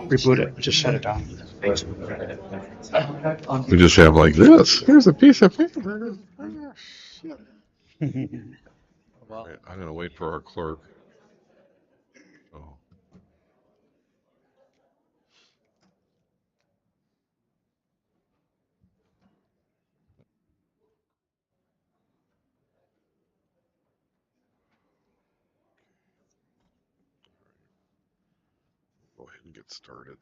Reboot it. Just shut it down. We just have like this. Here's a piece of paper. Right, I'm going to wait for our clerk. Oh. Go ahead and get started.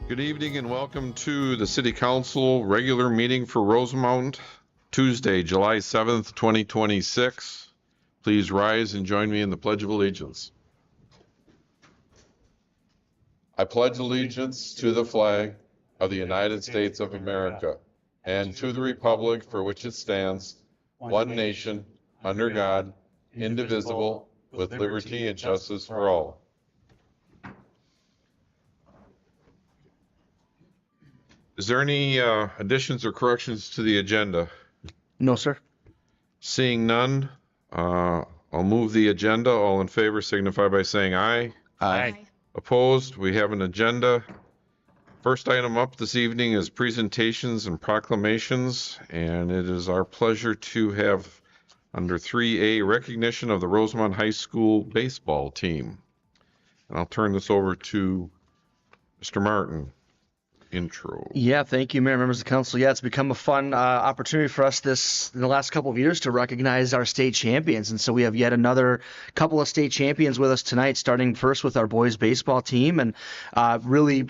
Good evening and welcome to the City Council regular meeting for Rosemount, Tuesday, July 7th, 2026. Please rise and join me in the Pledge of Allegiance. I pledge allegiance to the flag of the United States of America and to the republic for which it stands, one nation, under God, indivisible, with liberty and justice for all. Is there any additions or corrections to the agenda? No, sir. Seeing none, I'll move the agenda. All in favor signify by saying aye. Aye. Opposed? We have an agenda. First item up this evening is presentations and proclamations, and it is our pleasure to have under 3A recognition of the Rosemount High School baseball team. And I'll turn this over to Mr. Martin. Intro. Yeah, thank you, Mayor, members of the council. Yeah, it's become a fun opportunity for us in the last couple of years to recognize our state champions. And so we have yet another couple of state champions with us tonight, starting first with our boys baseball team. And really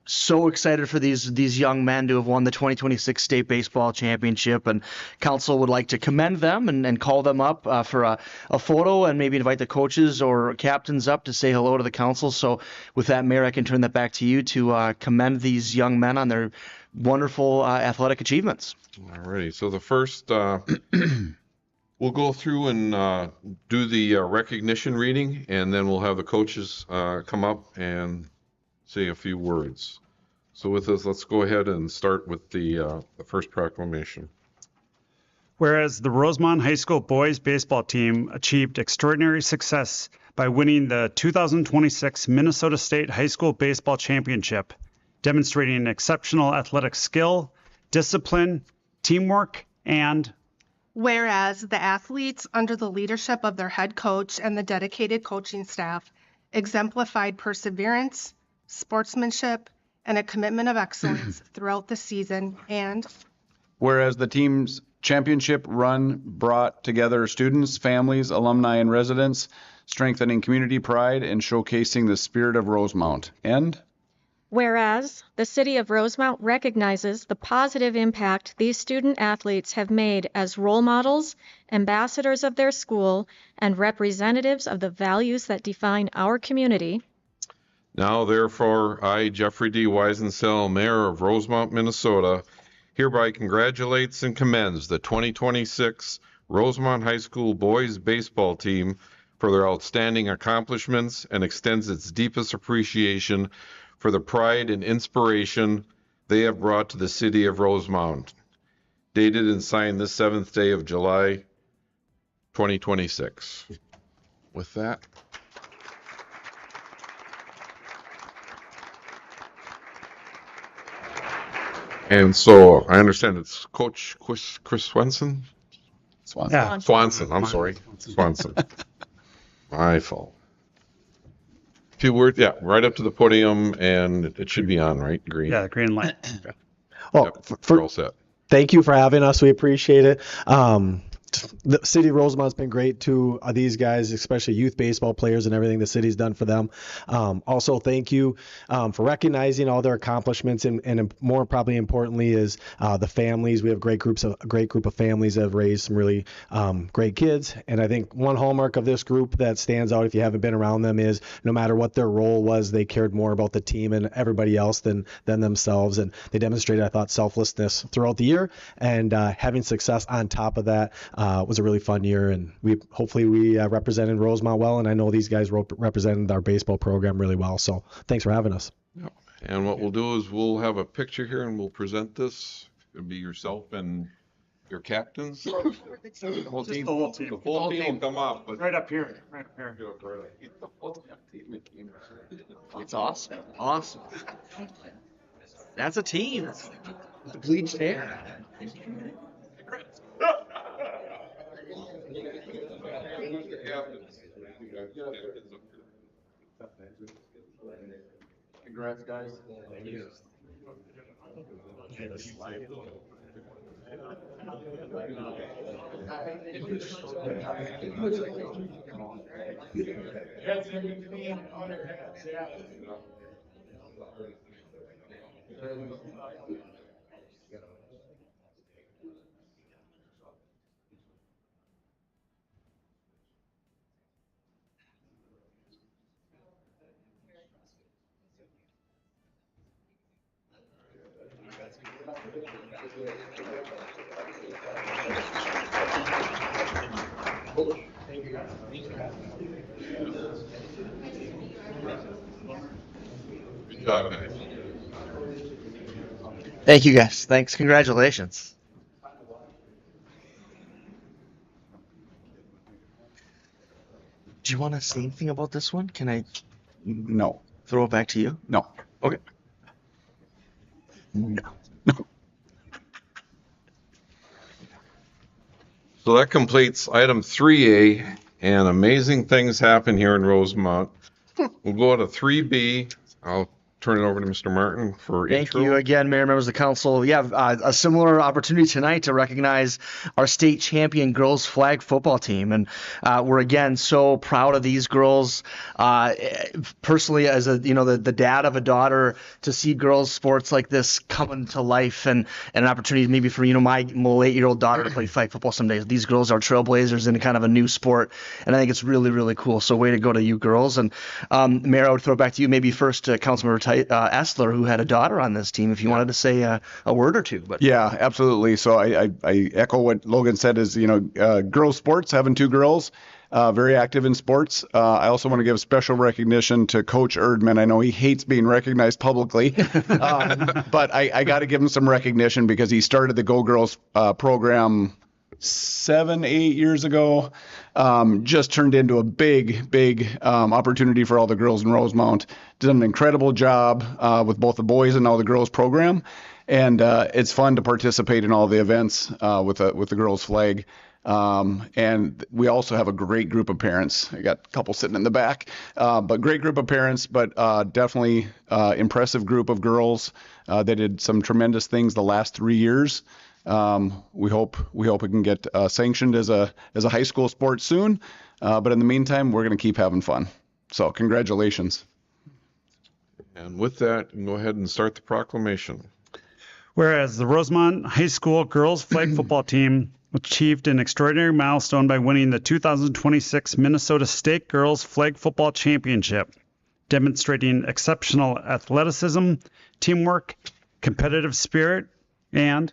so excited for these young men to have won the 2026 state baseball championship, and council would like to commend them and call them up for a photo and maybe invite the coaches or captains up to say hello to the council. So with that, Mayor, I can turn that back to you to commend these young men on their wonderful athletic achievements. All righty. So the first, we'll go through and do the recognition reading, and then we'll have the coaches come up and say a few words. So with this, let's go ahead and start with the first proclamation. Whereas the Rosemount High School boys baseball team achieved extraordinary success by winning the 2026 Minnesota State High School Baseball Championship, demonstrating exceptional athletic skill, discipline, teamwork, and whereas the athletes, under the leadership of their head coach and the dedicated coaching staff, exemplified perseverance, sportsmanship, and a commitment of excellence throughout the season. And whereas the team's championship run brought together students, families, alumni, and residents, strengthening community pride and showcasing the spirit of Rosemount. And whereas the City of Rosemount recognizes the positive impact these student athletes have made as role models, ambassadors of their school, and representatives of the values that define our community. Now, therefore, I, Jeffrey D. Weisensell, Mayor of Rosemount, Minnesota, hereby congratulates and commends the 2026 Rosemount High School boys baseball team for their outstanding accomplishments and extends its deepest appreciation for the pride and inspiration they have brought to the city of Rosemount. Dated and signed this 7th day of July, 2026. With that, and so I understand it's Coach Chris Swanson? Swanson. yeah, Swanson, I'm sorry. Swanson. My fault. Few words, yeah, right up to the podium, and it should be on, right? Green. yeah, green light. Well, Yep, for, we're all set. thank you for having us. We appreciate it. The city of Rosemount's been great to these guys, especially youth baseball players and everything the city's done for them. Also, thank you for recognizing all their accomplishments, and more probably importantly is the families. We have a great group of families that have raised some really great kids. And I think one hallmark of this group that stands out, if you haven't been around them, is no matter what their role was, they cared more about the team and everybody else than themselves. And they demonstrated, I thought, selflessness throughout the year, and having success on top of that. Was a really fun year, and we represented Rosemount well, and I know these guys represented our baseball program really well. So thanks for having us. Yep. And what we'll do is we'll have a picture here, and we'll present this. It'll be yourself and Your captains? The whole team. the whole team. The full team will come up, but. Right up here. Right up here. It's awesome. Awesome. That's a team. The bleached hair. Congrats, guys. Good job, guys. Thank you guys. Thanks. Congratulations. Do you want to say anything about this one? Can I No. throw it back to you? No. Okay. So that completes item 3A, and amazing things happen here in Rosemount. We'll go to 3B. I'll turn it over to Mr. Martin for Thank intro. you again, Mayor, members of the council. We have a similar opportunity tonight to recognize our state champion girls flag football team, and we're again so proud of these girls. Personally, as the dad of a daughter, to see girls sports like this coming to life, and an opportunity maybe for my 8-year-old daughter to play flag football someday. These girls are trailblazers in kind of a new sport, and I think it's really, really cool. So way to go to you girls. And Mayor, I would throw it back to you. Maybe first to Councilmember Essler, who had a daughter on this team, if you wanted to say a word or two. But Yeah, absolutely. So I echo what Logan said is, girls sports, having two girls, very active in sports. I also want to give special recognition to Coach Erdman. I know he hates being recognized publicly, but I got to give him some recognition because he started the Go Girls program 7-8 years ago. Just turned into a big opportunity for all the girls in Rosemount. Did an incredible job with both the boys and now the girls program, and it's fun to participate in all the events with the girls flag. And we also have a great group of parents. I got a couple sitting in the back, but great group of parents, but definitely impressive group of girls. They did some tremendous things the last 3 years. We hope it can get sanctioned as a high school sport soon. But in the meantime, we're going to keep having fun. So congratulations. And with that, you can go ahead and start the proclamation. Whereas the Rosemount High School girls flag football team achieved an extraordinary milestone by winning the 2026 Minnesota State Girls Flag Football Championship, demonstrating exceptional athleticism, teamwork, competitive spirit, and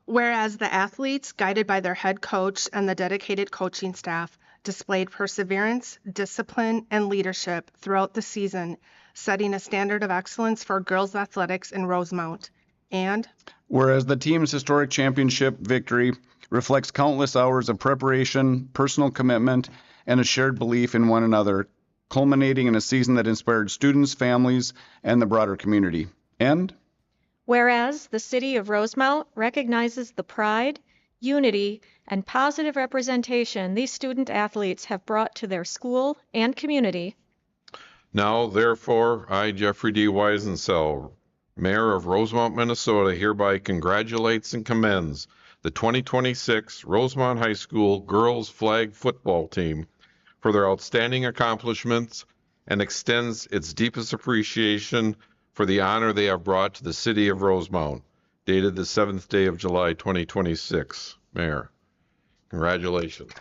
Whereas the athletes, guided by their head coach and the dedicated coaching staff, displayed perseverance, discipline, and leadership throughout the season, setting a standard of excellence for girls athletics in Rosemount. And Whereas the team's historic championship victory reflects countless hours of preparation, personal commitment, and a shared belief in one another, culminating in a season that inspired students, families, and the broader community. And Whereas the city of Rosemount recognizes the pride, unity, and positive representation these student athletes have brought to their school and community. Now, therefore, I, Jeffrey D. Weisensell, Mayor of Rosemount, Minnesota, hereby congratulates and commends the 2026 Rosemount High School girls flag football team for their outstanding accomplishments and extends its deepest appreciation for the honor they have brought to the city of Rosemount, dated the 7th day of July, 2026. Mayor, congratulations.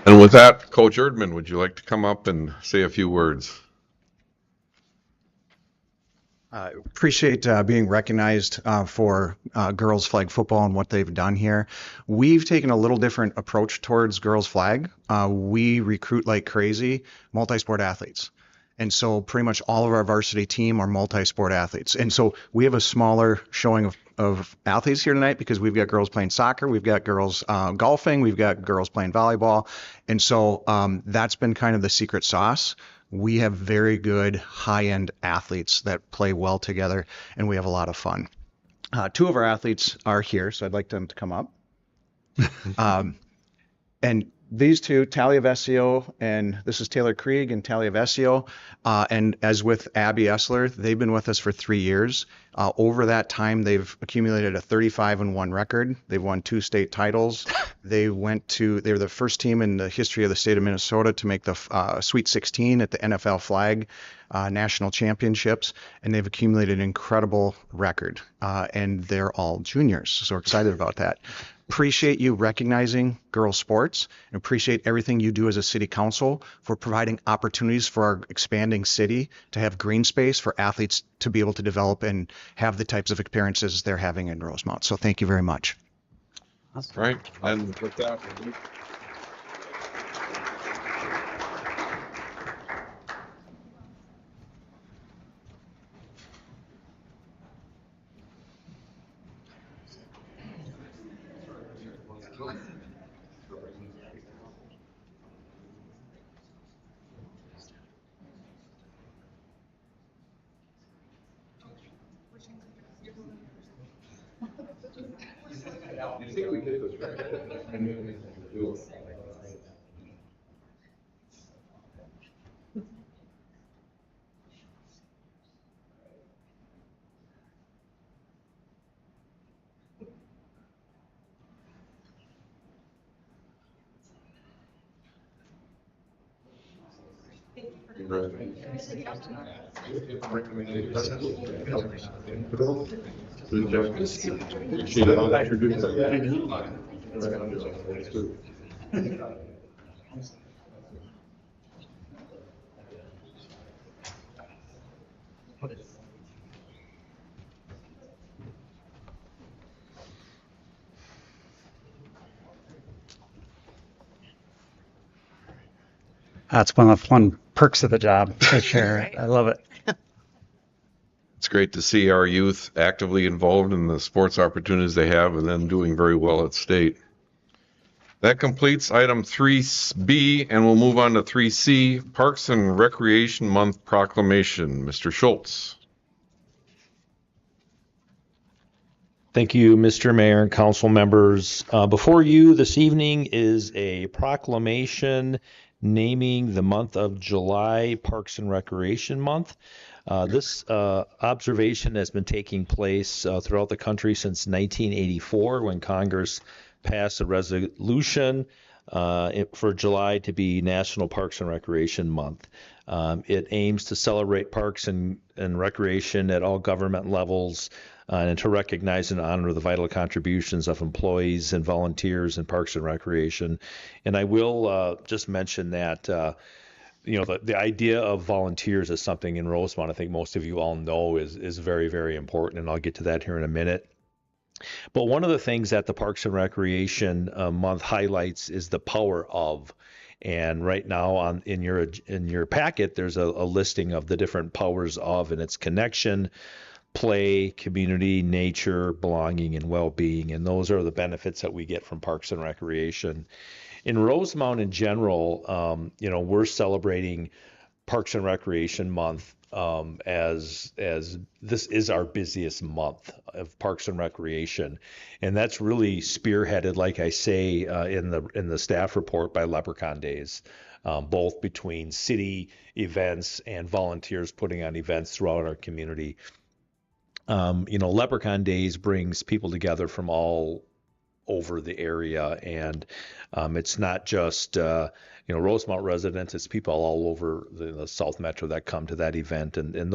And with that, Coach Erdman, would you like to come up and say a few words? Appreciate being recognized for girls flag football and what they've done here. We've taken a little different approach towards girls flag. We recruit like crazy multi-sport athletes. And so pretty much all of our varsity team are multi-sport athletes. And so we have a smaller showing of athletes here tonight because we've got girls playing soccer, we've got girls golfing, we've got girls playing volleyball. And so that's been kind of the secret sauce. We have very good high-end athletes that play well together, and we have a lot of fun. Two of our athletes are here, so I'd like them to come up. And these two, Talia Vesio, and this is Taylor Krieg and Talia Vesio, and as with Abby Essler, they've been with us for 3 years. Over that time, they've accumulated a 35-1 record. They've won 2 state titles. They were the first team in the history of the state of Minnesota to make the Sweet 16 at the NFL Flag National Championships, and they've accumulated an incredible record. And they're all juniors, so we're excited about that. Appreciate you recognizing girls sports and appreciate everything you do as a city council for providing opportunities for our expanding city to have green space for athletes to be able to develop and have the types of experiences they're having in Rosemount. So thank you very much. Right. And with that, That's one of the fun perks of the job, for sure. I love it. it's great to see our youth actively involved in the sports opportunities they have and then doing very well at state. That completes item 3B, and we'll move on to 3C, Parks and Recreation Month Proclamation. Mr. Schultz. Thank you, Mr. Mayor and council members. Before you this evening is a proclamation naming the month of July Parks and Recreation Month. This observation has been taking place throughout the country since 1984 when Congress passed a resolution for July to be National Parks and Recreation Month. It aims to celebrate parks and recreation at all government levels and to recognize and honor the vital contributions of employees and volunteers in parks and recreation. And I will just mention that the idea of volunteers is something in Rosemount I think most of you all know is very, very important, and I'll get to that here in a minute. But one of the things that the Parks and Recreation Month highlights is the power of. And right now in your packet, there's a listing of the different powers of and its connection, play, community, nature, belonging, and well-being. And those are the benefits that we get from Parks and Recreation. In Rosemount in general, we're celebrating Parks and Recreation Month as this is our busiest month of Parks and Recreation, and that's really spearheaded, like I say, in the staff report by Leprechaun Days, both between city events and volunteers putting on events throughout our community. Leprechaun Days brings people together from all over the area, and it's not just Rosemount residents, it's people all over the South Metro that come to that event, and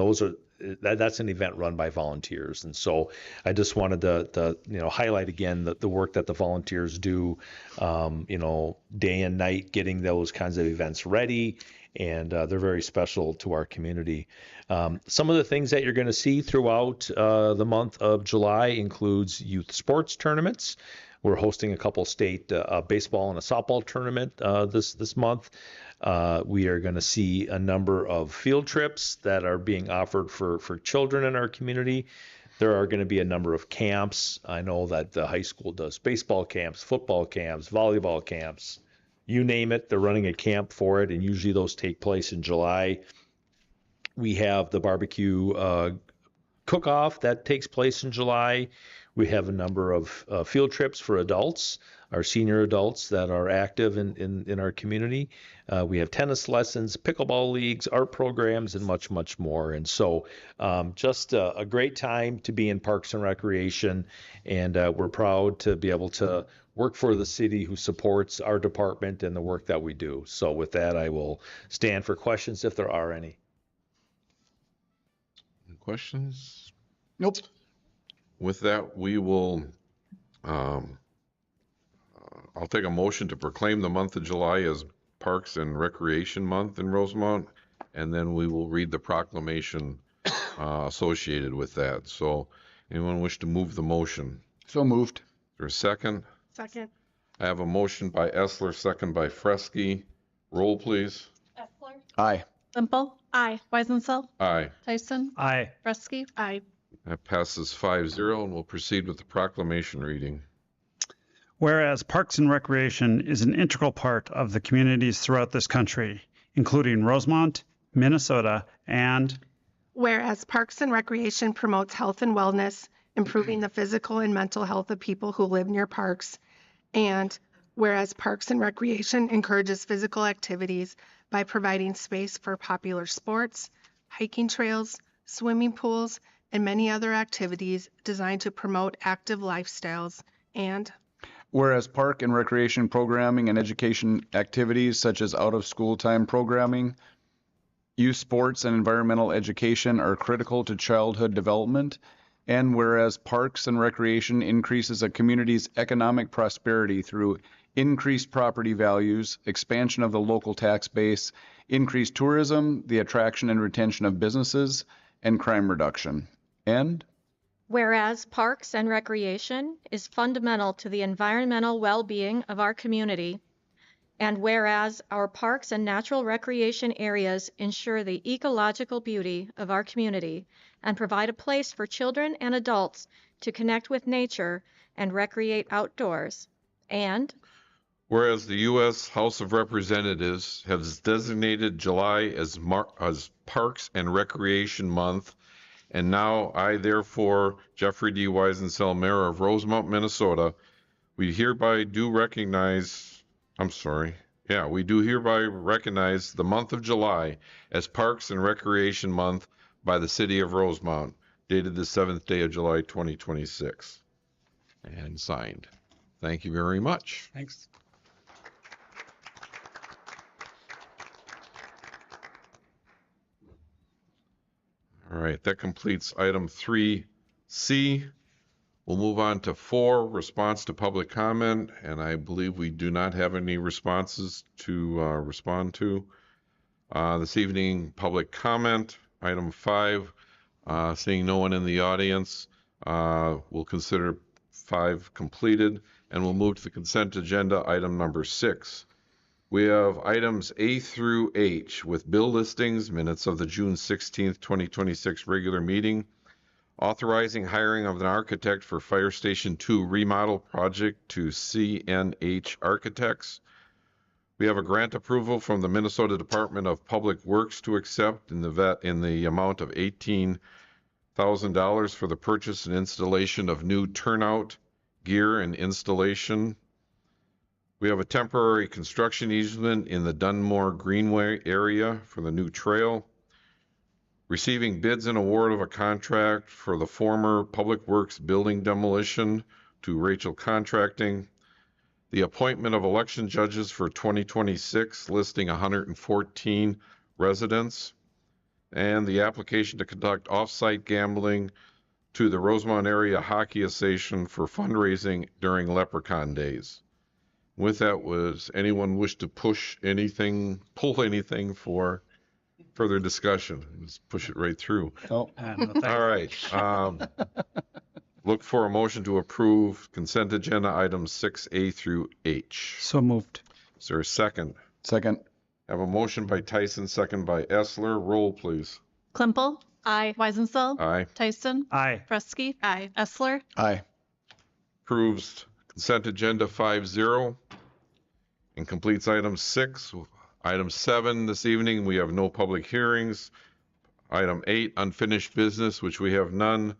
that's an event run by volunteers. And so I just wanted to highlight again the work that the volunteers do, day and night getting those kinds of events ready, and they're very special to our community. Some of the things that you're going to see throughout the month of July includes youth sports tournaments. We're hosting a couple state baseball and a softball tournament this month. We are going to see a number of field trips that are being offered for children in our community. There are going to be a number of camps. I know that the high school does baseball camps, football camps, volleyball camps, you name it. They're running a camp for it, and usually those take place in July. We have the barbecue cook-off that takes place in July. We have a number of field trips for adults, our senior adults that are active in our community. We have tennis lessons, pickleball leagues, art programs, and much, much more. And so just a great time to be in Parks and Recreation, and we're proud to be able to work for the city who supports our department and the work that we do. So with that, I will stand for questions if there are any. Questions? Nope. With that, we will, I'll take a motion to proclaim the month of July as Parks and Recreation Month in Rosemount, and then we will read the proclamation associated with that. So anyone wish to move the motion? So moved. Is there a second? Second. I have a motion by Essler, second by Fresky. Roll, please. Essler. Aye. Semple. Aye. Weisensell. Aye. Tyson. Aye. Fresky. Aye. That passes 5-0, and we'll proceed with the proclamation reading. Whereas Parks and Recreation is an integral part of the communities throughout this country, including Rosemount, Minnesota, and Whereas Parks and Recreation promotes health and wellness, improving the physical and mental health of people who live near parks. And whereas Parks and Recreation encourages physical activities by providing space for popular sports, hiking trails, swimming pools, and many other activities designed to promote active lifestyles. And Whereas park and recreation programming and education activities such as out-of-school time programming, youth sports, and environmental education are critical to childhood development. And whereas parks and recreation increases a community's economic prosperity through increased property values, expansion of the local tax base, increased tourism, the attraction and retention of businesses, and crime reduction. And Whereas Parks and Recreation is fundamental to the environmental well-being of our community, and whereas our parks and natural recreation areas ensure the ecological beauty of our community and provide a place for children and adults to connect with nature and recreate outdoors. And Whereas the U.S. House of Representatives has designated July as Parks and Recreation Month, and now I, therefore, Jeffrey D. Weisensell, Mayor of Rosemount, Minnesota, we hereby recognize the month of July as Parks and Recreation Month by the City of Rosemount, dated the 7th day of July, 2026, and signed. Thank you very much. thanks. All right, that completes item 3C. We'll move on to 4, response to public comment, and I believe we do not have any responses to respond to. This evening, public comment, item 5, seeing no one in the audience, we'll consider 5 completed, and we'll move to the consent agenda, item number 6. We have items A through H with bill listings, minutes of the June 16th, 2026 regular meeting, authorizing hiring of an architect for Fire Station 2 remodel project to CNH Architects. We have a grant approval from the Minnesota Department of Public Works to accept in the amount of $18,000 for the purchase and installation of new turnout gear and installation. We have a temporary construction easement in the Dunmore Greenway area for the new trail. Receiving bids and award of a contract for the former Public Works building demolition to Rachel Contracting. The appointment of election judges for 2026, listing 114 residents. And the application to conduct off-site gambling to the Rosemount Area Hockey Association for fundraising during Leprechaun Days. With that, was anyone wish to pull anything for further discussion? Let's push it right through. oh, All right. Look for a motion to approve consent agenda items 6A through H. So moved. Is there a second? second. Have a motion by Tyson, second by Essler. Roll, please. Klimple. Aye. Weisenseld. Aye. Tyson. Aye. Prusky. Aye. Essler. Aye. Approves consent agenda 5-0 and completes item 6. Item 7 this evening, we have no public hearings. Item 8, unfinished business, which we have none.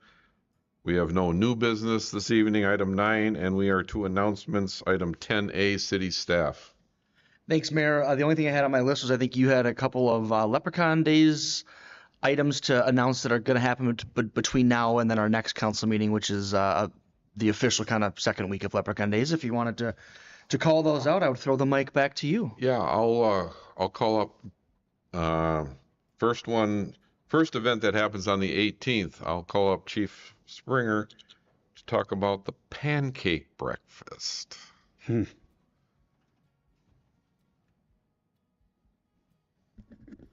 We have no new business this evening. Item 9, and we are to announcements. Item 10A, city staff. Thanks, Mayor. The only thing I had on my list was I think you had a couple of Leprechaun Days items to announce that are going to happen between now and then our next council meeting, which is the official kind of second week of Leprechaun Days. If you wanted to call those out, I would throw the mic back to you. Yeah, I'll call up first event that happens on the 18th. I'll call up Chief Springer to talk about the pancake breakfast.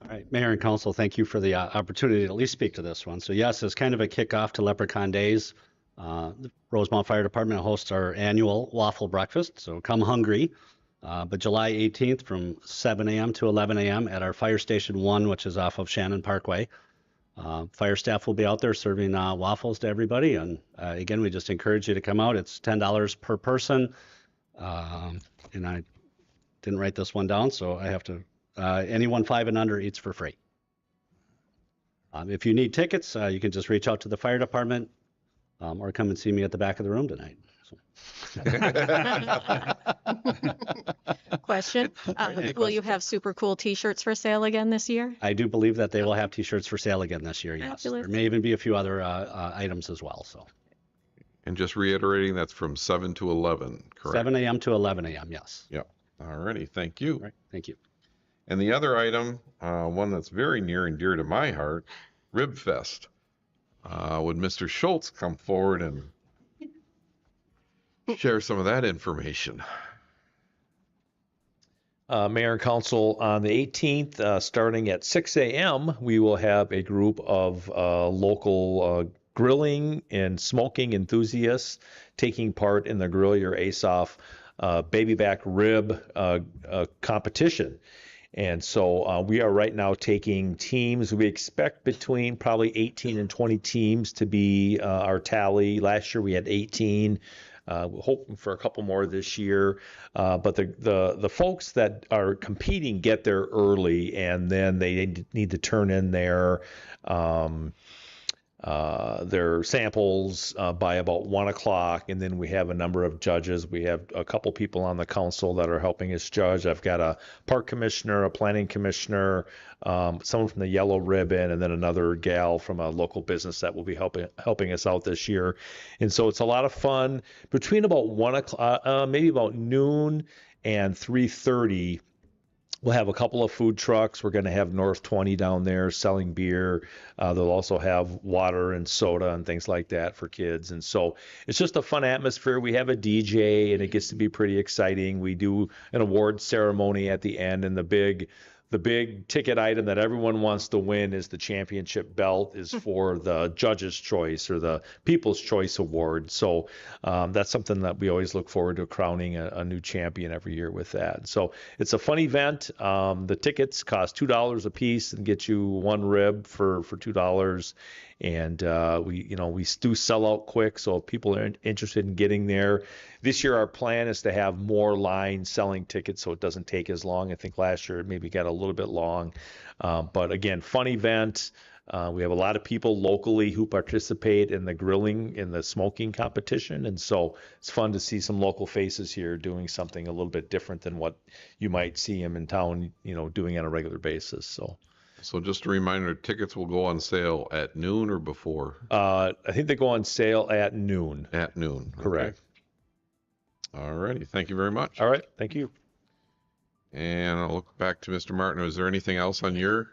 All right, Mayor and Council, thank you for the opportunity to at least speak to this one. So yes, it's kind of a kickoff to Leprechaun Days. The Rosemount Fire Department hosts our annual waffle breakfast, so come hungry. But July 18th from 7 a.m. to 11 a.m. at our Fire Station 1, which is off of Shannon Parkway. Fire staff will be out there serving waffles to everybody. And again, we just encourage you to come out. It's $10 per person. And I didn't write this one down, so I have to, anyone 5 and under eats for free. If you need tickets, you can just reach out to the fire department or come and see me at the back of the room tonight. Question, will you have super cool t-shirts for sale again this year? I do believe that they will have t-shirts for sale again this year, yes. Fabulous. There may even be a few other items as well. So. And just reiterating, that's from 7 to 11, correct? 7 a.m. to 11 a.m., yes. Yep. All righty, thank you. All right, thank you. And the other item, one that's very near and dear to my heart, Rib Fest. Would Mr. Schultz come forward and share some of that information? Mayor and Council, on the 18th, starting at 6 a.m., we will have a group of local grilling and smoking enthusiasts taking part in the Grill Your Ace Off baby back rib competition. And so we are right now taking teams. We expect between probably 18 and 20 teams to be our tally. Last year we had 18. We're hoping for a couple more this year. But the folks that are competing get there early, and then they need to turn in their samples by about 1 o'clock, and then we have a number of judges. We have a couple people on the council that are helping us judge. I've got a park commissioner, a planning commissioner, someone from the Yellow Ribbon, and then another gal from a local business that will be helping us out this year. And so it's a lot of fun. Between about 1 o'clock, maybe about noon and 3:30. We'll have a couple of food trucks. We're going to have North 20 down there selling beer. They'll also have water and soda and things like that for kids. And so it's just a fun atmosphere. We have a DJ, and it gets to be pretty exciting. We do an award ceremony at the end, and the big ticket item that everyone wants to win is the championship belt is for the Judge's Choice or the People's Choice Award. So that's something that we always look forward to, crowning a new champion every year with that. So it's a fun event. The tickets cost $2 a piece and get you one rib for $2. And we do sell out quick, so if people are interested in getting there. This year our plan is to have more lines selling tickets so it doesn't take as long. I think last year it maybe got a little bit long. But again, fun event. We have a lot of people locally who participate in the grilling and the smoking competition, and so it's fun to see some local faces here doing something a little bit different than what you might see them in town, doing on a regular basis. So just a reminder, tickets will go on sale at noon or before? I think they go on sale at noon. At noon. Correct. Okay. All righty. Thank you very much. All right. Thank you. And I'll look back to Mr. Martin. Was there anything else on your?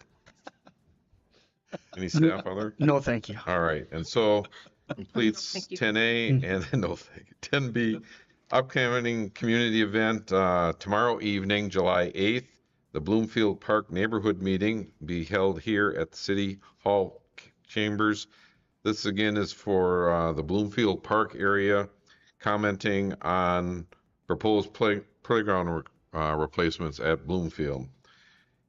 Any staff other? No, thank you. All right. And so completes 10A and then 10B. Upcoming community event tomorrow evening, July 8th. The Bloomfield Park Neighborhood Meeting be held here at the City Hall Chambers. This again is for the Bloomfield Park area, commenting on proposed playground replacements at Bloomfield.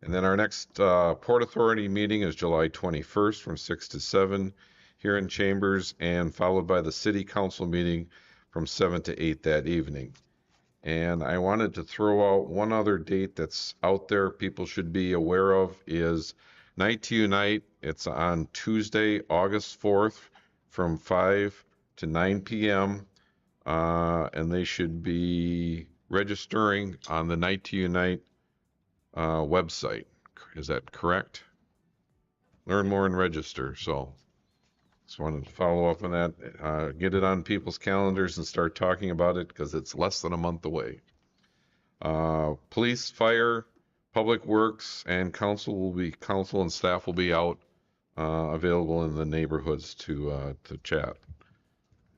And then our next Port Authority meeting is July 21st from 6 to 7 here in Chambers, and followed by the City Council meeting from 7 to 8 that evening. And I wanted to throw out one other date that's out there people should be aware of is Night to Unite. It's on Tuesday, August 4th from 5 to 9 p.m. And they should be registering on the Night to Unite website. Is that correct? Learn more and register. So just wanted to follow up on that, get it on people's calendars and start talking about it because it's less than a month away. Police, fire, public works, and council and staff will be out available in the neighborhoods to chat.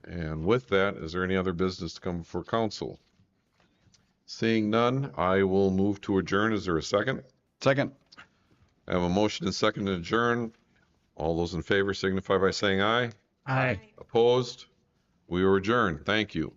And with that, is there any other business to come before council? Seeing none, I will move to adjourn. Is there a second? Second. I have a motion and second to adjourn. All those in favor signify by saying aye. Aye. Opposed? We are adjourned. Thank you.